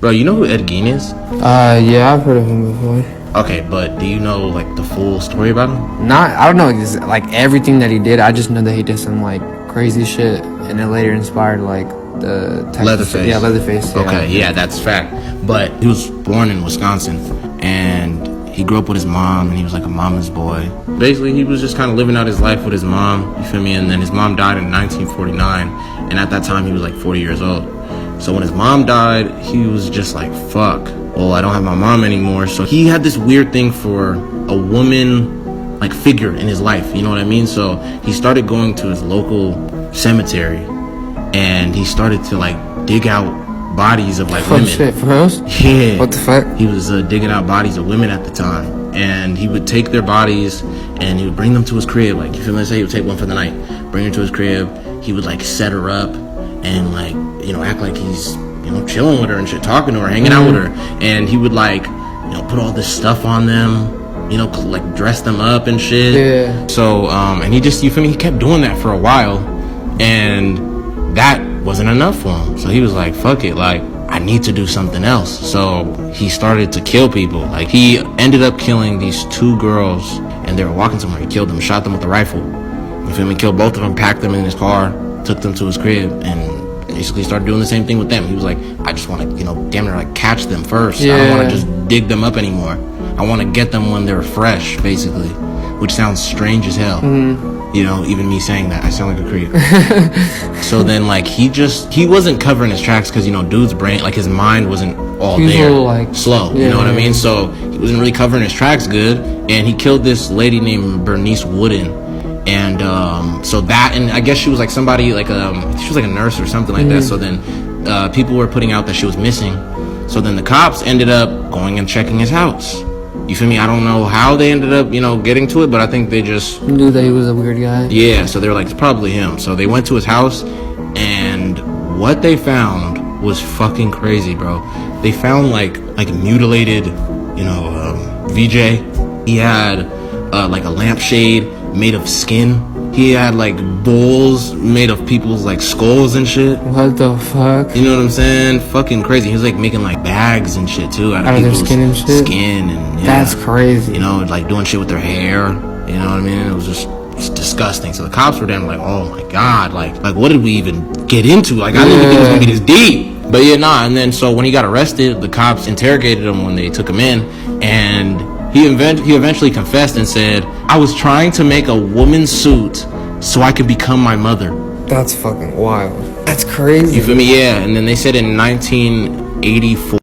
Bro, you know who Ed Gein is? Yeah, I've heard of him before. Okay, but do you know like the full story about him? I don't know like everything that he did. I just know that he did some like crazy shit, and it later inspired like the Leatherface. Yeah, Leatherface. Yeah. Okay, yeah, that's fact. But he was born in Wisconsin, and he grew up with his mom, and he was like a mama's boy. Basically, he was just kind of living out his life with his mom, you feel me? And then his mom died in 1949, and at that time, he was like 40 years old. So when his mom died, he was just like, fuck, well, I don't have my mom anymore. So he had this weird thing for a woman, like, figure in his life, you know what I mean? So he started going to his local cemetery, and he started to, like, dig out bodies of, like, women. Shit, for reals? Yeah. What the fuck? He was digging out bodies of women at the time, and he would take their bodies, and he would bring them to his crib. Like, you feel me? Let's say he would take one for the night, bring her to his crib. He would, like, set her up and, like, you know, act like he's, you know, chilling with her and shit, talking to her, hanging out with her. And he would, like, you know, put all this stuff on them, you know, like, dress them up and shit. Yeah. So, and he just, you feel me? He kept doing that for a while, and that wasn't enough for him. So he was like, fuck it, like, I need to do something else. So he started to kill people. Like, he ended up killing these two girls, and they were walking somewhere. He killed them, shot them with a rifle. You feel me? Killed both of them, packed them in his car, took them to his crib, and basically started doing the same thing with them. He was like, I just want to, you know, damn near like catch them first. Yeah. I don't want to just dig them up anymore. I want to get them when they're fresh, basically, which sounds strange as hell. You know, even me saying that, I sound like a creep. So then, like, he wasn't covering his tracks because, you know, dude's brain, like, his mind wasn't all there. A little, like, slow, you know what I mean? So he wasn't really covering his tracks good, and he killed this lady named Bernice Wooden. And so that, and I guess she was like somebody, like she was like a nurse or something like that. So then people were putting out that she was missing. So then the cops ended up going and checking his house. You feel me? I don't know how they ended up, you know, getting to it, but I think they just knew that he was a weird guy. Yeah, so they were like, it's probably him. So they went to his house, and what they found was fucking crazy, bro. They found like mutilated, you know, VJ. He had like a lampshade made of skin. He had like bowls made of people's like skulls and shit. What the fuck? You know what I'm saying? Fucking crazy. He was like making like bags and shit too out of their skin and shit. Yeah, that's crazy. You know, like doing shit with their hair. You know what I mean? It was just disgusting. So the cops were damn like, oh my god, like what did we even get into? Like I didn't even think it was gonna be this deep. But yeah, nah. And then so when he got arrested, the cops interrogated him when they took him in, and he eventually confessed and said, I was trying to make a woman's suit so I could become my mother. That's fucking wild. That's crazy. You feel me? Yeah. And then they said in 1984,